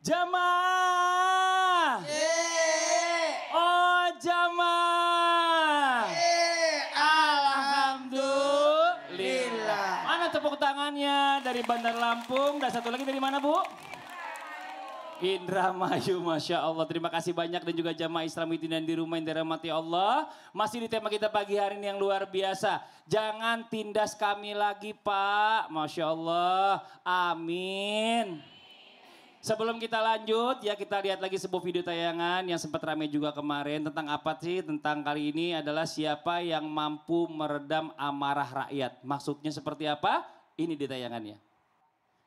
Jamaah. Oh jamaah. Alhamdulillah. Mana tepuk tangannya dari Bandar Lampung dan satu lagi dari mana Bu? Indramayu, Masya Allah. Terima kasih banyak dan juga jamaah Islam yang di rumah yang dirahmati Allah. Masih di tema kita pagi hari ini yang luar biasa. Jangan tindas kami lagi Pak. Masya Allah. Amin. Sebelum kita lanjut ya kita lihat lagi sebuah video tayangan yang sempat ramai juga kemarin. Tentang apa sih? Tentang kali ini adalah siapa yang mampu meredam amarah rakyat. Maksudnya seperti apa? Ini di tayangannya.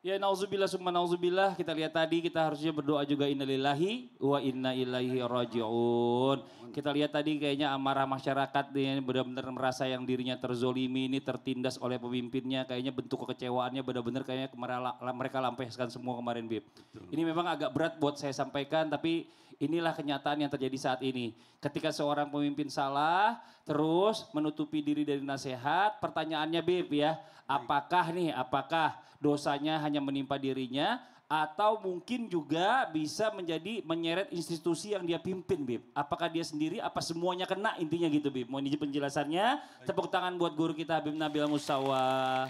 Ya nauzubillah summa nauzubillah, kita lihat tadi kita harusnya berdoa juga innalillahi wa inna ilaihi raji'un. Kita lihat tadi kayaknya amarah masyarakat ini benar-benar merasa yang dirinya terzolimi ini tertindas oleh pemimpinnya. Kayaknya bentuk kekecewaannya benar-benar kayaknya mereka lampiaskan semua kemarin Bib. Ini memang agak berat buat saya sampaikan tapi inilah kenyataan yang terjadi saat ini. Ketika seorang pemimpin salah terus menutupi diri dari nasihat, pertanyaannya Bib ya, apakah dosanya hanya menimpa dirinya atau mungkin juga bisa menjadi menyeret institusi yang dia pimpin Bib. Apakah dia sendiri apa semuanya kena intinya gitu Bib. Mohon izin penjelasannya. Tepuk tangan buat guru kita Habib Nabil Mustawa.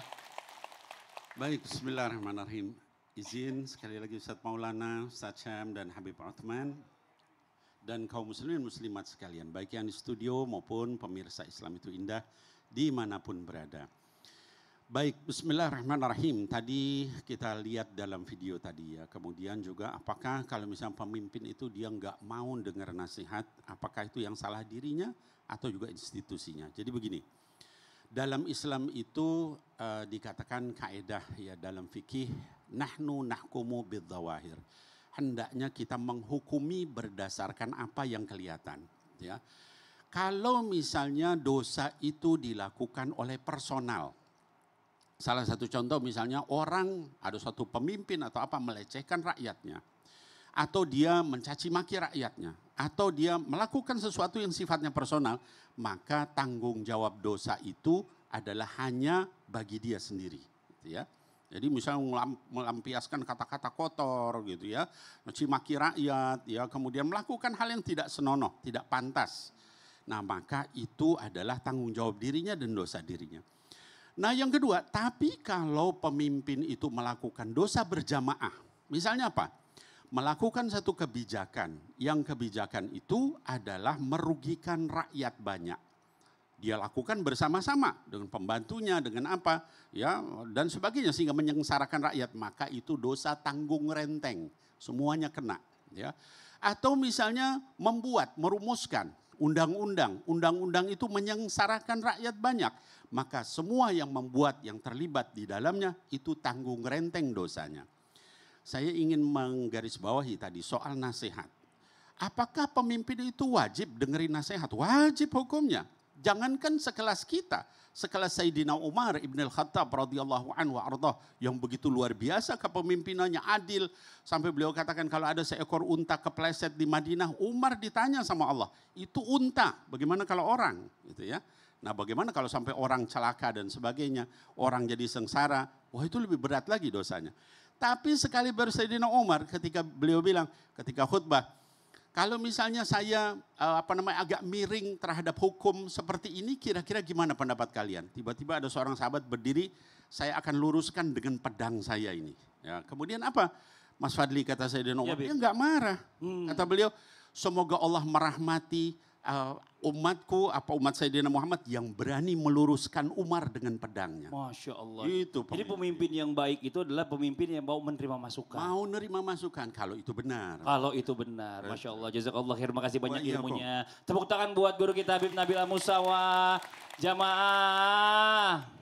Baik, bismillahirrahmanirrahim. Izin sekali lagi Ustadz Maulana, Ustadz Syam dan Habib Uthman dan kaum muslimin muslimat sekalian. Baik yang di studio maupun pemirsa Islam itu indah dimanapun berada. Baik, bismillahirrahmanirrahim. Tadi kita lihat dalam video tadi ya. Kemudian juga apakah kalau misalnya pemimpin itu dia nggak mau dengar nasihat, apakah itu yang salah dirinya atau juga institusinya. Jadi begini, dalam Islam itu dikatakan kaedah ya dalam fikih, nahnu nahkumu bidzawahir. Hendaknya kita menghukumi berdasarkan apa yang kelihatan. Ya. Kalau misalnya dosa itu dilakukan oleh personal, salah satu contoh misalnya orang ada suatu pemimpin atau apa melecehkan rakyatnya. Atau dia mencaci maki rakyatnya. Atau dia melakukan sesuatu yang sifatnya personal. Maka tanggung jawab dosa itu adalah hanya bagi dia sendiri. Gitu ya. Jadi misalnya melampiaskan kata-kata kotor gitu ya. Mencaci maki rakyat ya. Kemudian melakukan hal yang tidak senonoh, tidak pantas. Nah maka itu adalah tanggung jawab dirinya dan dosa dirinya. Nah yang kedua, tapi kalau pemimpin itu melakukan dosa berjamaah, misalnya apa? Melakukan satu kebijakan, yang kebijakan itu adalah merugikan rakyat banyak. Dia lakukan bersama-sama dengan pembantunya, dengan apa, ya dan sebagainya sehingga menyengsarakan rakyat, maka itu dosa tanggung renteng, semuanya kena. Ya. Atau misalnya merumuskan undang-undang itu menyengsarakan rakyat banyak. Maka semua yang membuat, yang terlibat di dalamnya itu tanggung renteng dosanya. Saya ingin menggarisbawahi tadi soal nasihat. Apakah pemimpin itu wajib dengerin nasihat? Wajib hukumnya. Jangankan sekelas kita, sekelas Sayyidina Umar ibn al-Khattab radhiyallahu anhu ardah yang begitu luar biasa kepemimpinannya adil. Sampai beliau katakan kalau ada seekor unta kepleset di Madinah, Umar ditanya sama Allah, itu unta, bagaimana kalau orang? Gitu ya. Nah bagaimana kalau sampai orang celaka dan sebagainya, orang jadi sengsara, wah itu lebih berat lagi dosanya. Tapi sekali Sayyidina Umar ketika beliau bilang, ketika khutbah, kalau misalnya saya agak miring terhadap hukum seperti ini, kira-kira gimana pendapat kalian? Tiba-tiba ada seorang sahabat berdiri, saya akan luruskan dengan pedang saya ini. Ya, kemudian apa? Mas Fadli kata Sayyidina Umar, dia enggak marah. Kata beliau, semoga Allah merahmati umatku, umat Sayyidina Muhammad yang berani meluruskan Umar dengan pedangnya. Masya Allah. Itu jadi pemimpin yang baik itu adalah pemimpin yang mau menerima masukan. Mau menerima masukan kalau itu benar. Kalau itu benar. Masya Allah. Jazakallah khair. Terima kasih banyak ilmunya. Tepuk tangan buat guru kita Habib Nabil Mustawa. Jamaah.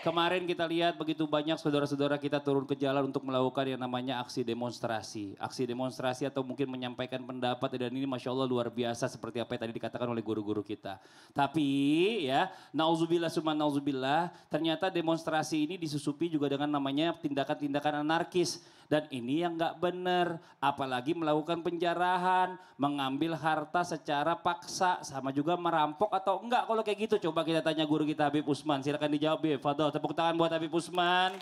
Kemarin kita lihat begitu banyak saudara-saudara kita turun ke jalan untuk melakukan yang namanya aksi demonstrasi. Aksi demonstrasi atau mungkin menyampaikan pendapat dan ini Masya Allah luar biasa seperti apa yang tadi dikatakan oleh guru-guru kita. Tapi ya nauzubillah summa nauzubillah ternyata demonstrasi ini disusupi juga dengan namanya tindakan-tindakan anarkis. Dan ini yang nggak benar, apalagi melakukan penjarahan, mengambil harta secara paksa, sama juga merampok atau enggak kalau kayak gitu. Coba kita tanya guru kita Habib Usman, silakan dijawab Bib. Fadol, tepuk tangan buat Habib Usman.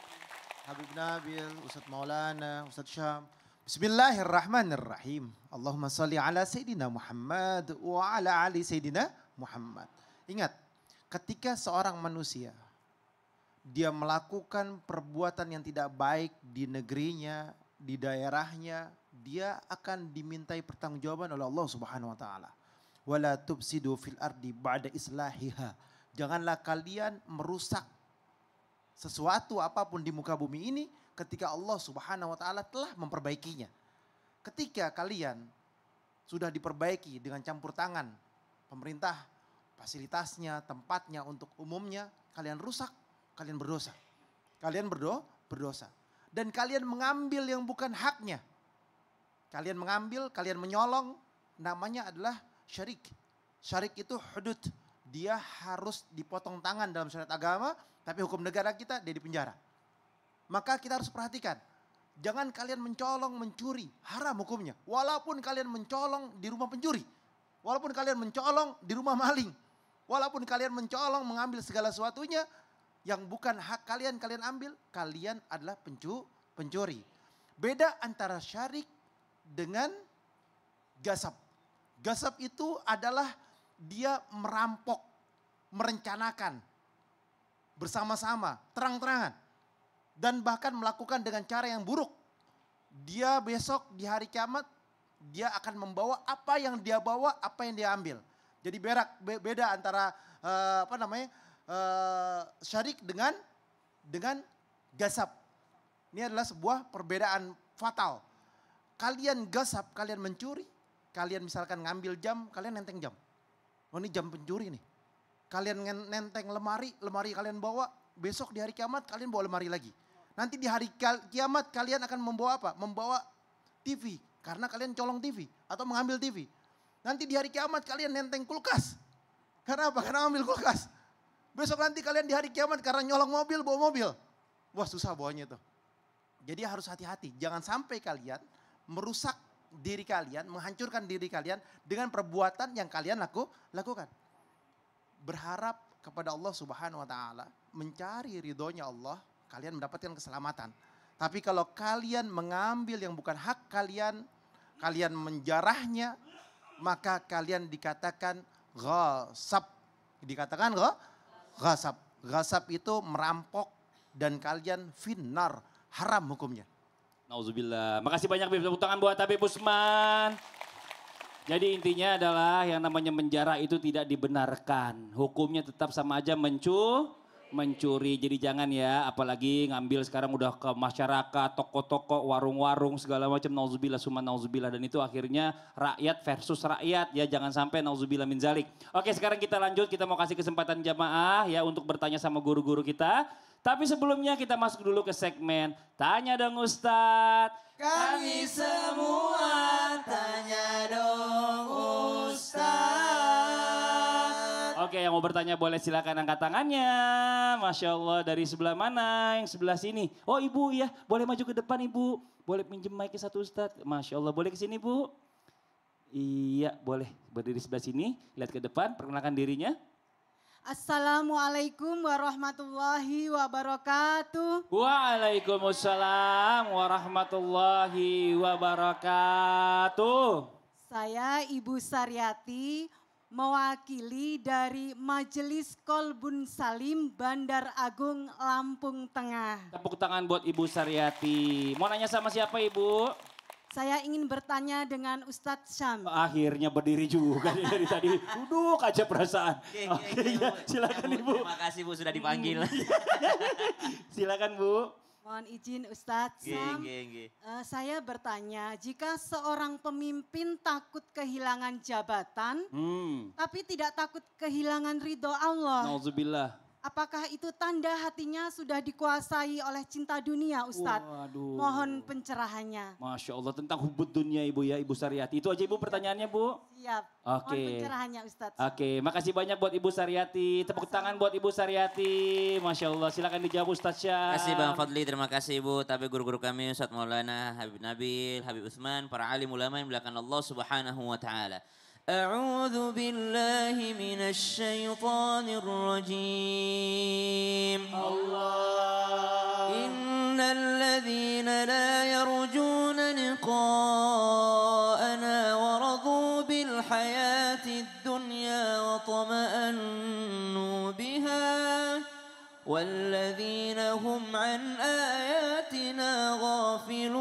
Habib Nabil, Ustadz Maulana, Ustadz Syam. Bismillahirrahmanirrahim. Allahumma salli ala Sayyidina Muhammad wa ala ali Sayyidina Muhammad. Ingat, ketika seorang manusia dia melakukan perbuatan yang tidak baik di negerinya, di daerahnya, dia akan dimintai pertanggungjawaban oleh Allah Subhanahu wa taala. Wala tufsidu fil ardi ba'da islahiha. Janganlah kalian merusak sesuatu apapun di muka bumi ini ketika Allah Subhanahu wa taala telah memperbaikinya. Ketika kalian sudah diperbaiki dengan campur tangan pemerintah, fasilitasnya, tempatnya untuk umumnya, kalian rusak, kalian berdosa. Kalian berdosa. Dan kalian mengambil yang bukan haknya. Kalian mengambil, kalian menyolong, namanya adalah syirik. Syirik itu hudud. Dia harus dipotong tangan dalam syariat agama, tapi hukum negara kita dia dipenjara. Maka kita harus perhatikan. Jangan kalian mencolong, mencuri. Haram hukumnya. Walaupun kalian mencolong di rumah pencuri. Walaupun kalian mencolong di rumah maling. Walaupun kalian mencolong, mengambil segala sesuatunya yang bukan hak kalian, kalian ambil. Kalian adalah pencuri. Beda antara syirik dengan gasab. Gasab itu adalah dia merampok, merencanakan. Bersama-sama, terang-terangan. Dan bahkan melakukan dengan cara yang buruk. Dia besok di hari kiamat, dia akan membawa apa yang dia bawa, apa yang dia ambil. Jadi beda antara syirik dengan gasab. Ini adalah sebuah perbedaan fatal. Kalian gasab, kalian mencuri, kalian misalkan ngambil jam, kalian nenteng jam. Oh ini jam pencuri nih. Kalian nenteng lemari kalian bawa, besok di hari kiamat kalian bawa lemari lagi. Nanti di hari kiamat kalian akan membawa apa? Membawa TV. Karena kalian colong TV atau mengambil TV. Nanti di hari kiamat kalian nenteng kulkas. Karena apa? Karena ambil kulkas. Besok nanti kalian di hari kiamat karena nyolong mobil, bawa mobil. Wah susah bawanya itu. Jadi harus hati-hati. Jangan sampai kalian merusak diri kalian, menghancurkan diri kalian dengan perbuatan yang kalian lakukan. Berharap kepada Allah Subhanahu wa taala, mencari ridhonya Allah, kalian mendapatkan keselamatan. Tapi kalau kalian mengambil yang bukan hak kalian, kalian menjarahnya, maka kalian dikatakan ghasab. Dikatakan ghasab. Ghasab itu merampok dan kalian finnar, haram hukumnya. Nauzubillah. Makasih banyak Bib. Tepuk tangan buat Habib Usman. Jadi intinya adalah yang namanya menjarah itu tidak dibenarkan. Hukumnya tetap sama aja mencuri. Jadi jangan ya, apalagi ngambil sekarang udah ke masyarakat, toko-toko, warung-warung segala macam. Nauzubillah summa nauzubillah, dan itu akhirnya rakyat versus rakyat ya, jangan sampai nauzubillah min zalik. Oke, sekarang kita lanjut, kita mau kasih kesempatan jamaah ya untuk bertanya sama guru-guru kita. Tapi sebelumnya kita masuk dulu ke segmen Tanya Dong Ustadz. Kami semua tanya dong Ustadz. Oke, yang mau bertanya boleh silakan angkat tangannya. Masya Allah, dari sebelah mana? Yang sebelah sini. Oh ibu ya, boleh maju ke depan ibu. Boleh pinjem mic satu Ustadz. Masya Allah, boleh ke sini bu? Iya, boleh. Berdiri sebelah sini, lihat ke depan, perkenalkan dirinya. Assalamualaikum warahmatullahi wabarakatuh. Waalaikumsalam warahmatullahi wabarakatuh. Saya Ibu Saryati, mewakili dari Majelis Kolbun Salim Bandar Agung Lampung Tengah. Tepuk tangan buat Ibu Saryati. Mau nanya sama siapa Ibu? Saya ingin bertanya dengan Ustadz Syam. Akhirnya berdiri juga dari tadi. Duduk aja perasaan. Oke, ya, silakan Ibu. Terima kasih Bu sudah dipanggil. Silakan Bu. Mohon izin Ustadz Syam. Saya bertanya, jika seorang pemimpin takut kehilangan jabatan, tapi tidak takut kehilangan ridho Allah. Nauzubillah. Apakah itu tanda hatinya sudah dikuasai oleh cinta dunia Ustadz? Waduh. Mohon pencerahannya. Masya Allah, tentang hubud dunia Ibu ya, Ibu Saryati. Itu aja Ibu pertanyaannya Bu. Siap. Oke. Mohon pencerahannya Ustadz. Oke, makasih banyak buat Ibu Saryati. Tepuk tangan buat Ibu Saryati. Masya Allah, silakan dijawab Ustadz Syam. Terima kasih Bang Fadli, terima kasih Ibu. Tapi guru-guru kami Ustadz Maulana, Habib Nabil, Habib Utsman, para alim ulama yang belakang Allah Subhanahu wa taala. أعوذ بالله من الشيطان الرجيم الله إن الذين لا يرجون لقاء والذين هم عن آياتنا غافلون.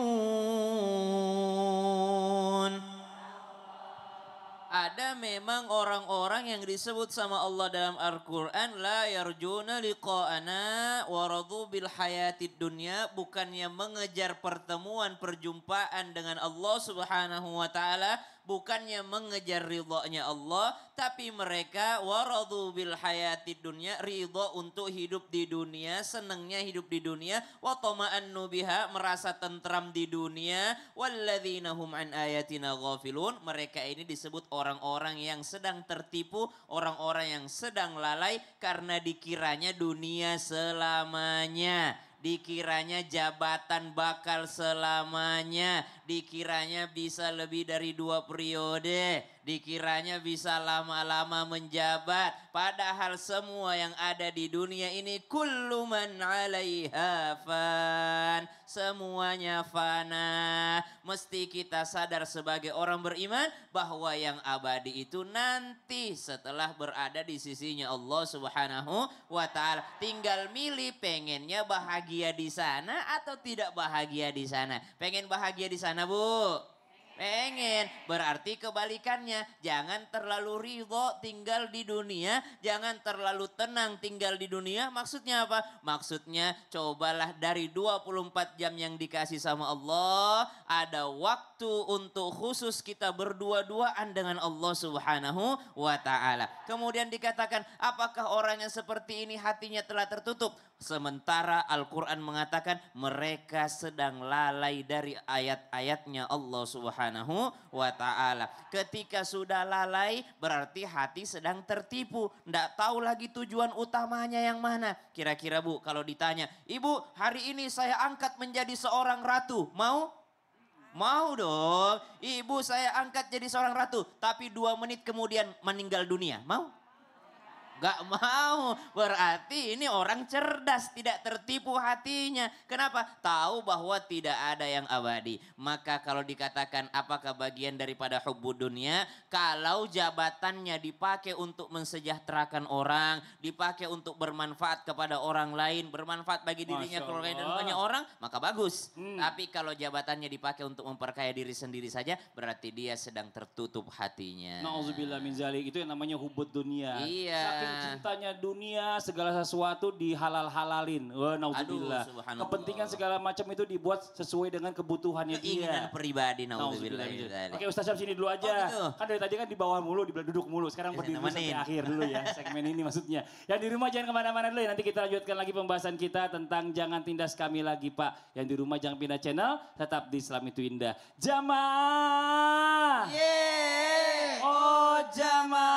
Ada memang orang-orang yang disebut sama Allah dalam Al-Quran la yarjuna liqa'ana waradu bil hayatid dunya, bukannya mengejar pertemuan perjumpaan dengan Allah Subhanahu wa taala, bukannya mengejar ridhonya Allah, tapi mereka waradu bil hayatid dunya, ridho untuk hidup di dunia, senangnya hidup di dunia, wa tama'annu biha, merasa tentram di dunia, walladzina hum an ayatina ghafilun, mereka ini disebut orang-orang yang sedang tertipu, orang-orang yang sedang lalai karena dikiranya dunia selamanya. Dikiranya jabatan bakal selamanya, dikiranya bisa lebih dari 2 periode, dikiranya bisa lama-lama menjabat. Padahal semua yang ada di dunia ini kullu man 'alaiha fan, semuanya fana. Mesti kita sadar sebagai orang beriman bahwa yang abadi itu nanti setelah berada di sisinya Allah Subhanahu wa taala. Tinggal milih pengennya bahagia di sana atau tidak bahagia di sana. Pengen bahagia di sana, Bu? Pengen, berarti kebalikannya. Jangan terlalu ridho tinggal di dunia, jangan terlalu tenang tinggal di dunia. Maksudnya apa? Maksudnya cobalah dari 24 jam yang dikasih sama Allah, ada waktu untuk khusus kita berdua-duaan dengan Allah Subhanahu wa taala. Kemudian dikatakan, apakah orang yang seperti ini hatinya telah tertutup? Sementara Al-Quran mengatakan mereka sedang lalai dari ayat-ayatnya Allah Subhanahu wa ta'ala. Ketika sudah lalai berarti hati sedang tertipu. Tidak tahu lagi tujuan utamanya yang mana. Kira-kira Bu, kalau ditanya, Ibu hari ini saya angkat menjadi seorang ratu, mau? Mau dong. Ibu saya angkat jadi seorang ratu, tapi 2 menit kemudian meninggal dunia, mau? Gak mau, berarti ini orang cerdas, tidak tertipu hatinya. Kenapa? Tahu bahwa tidak ada yang abadi. Maka kalau dikatakan apakah bagian daripada hubbud dunia, kalau jabatannya dipakai untuk mensejahterakan orang, dipakai untuk bermanfaat kepada orang lain, bermanfaat bagi dirinya, keluarga dan banyak orang, maka bagus. Tapi kalau jabatannya dipakai untuk memperkaya diri sendiri saja, berarti dia sedang tertutup hatinya. Nauzubillah min zalik, itu yang namanya hubbud dunia. Iya. Saking cintanya dunia, segala sesuatu dihalal-halalin. Wah, nauzubillah. Kepentingan segala macam itu dibuat sesuai dengan kebutuhannya keinginan dia. pribadi, nauzubillah. Oke, Ustaz Syam sini dulu aja. Gitu. Kan dari tadi kan di bawah mulu, duduk mulu. Sekarang berdiri dulu sampai akhir dulu ya. Segmen ini maksudnya. Yang di rumah jangan kemana-mana dulu ya. Nanti kita lanjutkan lagi pembahasan kita tentang jangan tindas kami lagi, Pak. Yang di rumah jangan pindah channel, tetap di Islam itu indah. Jamaah. Yeay. Oh, jamaah.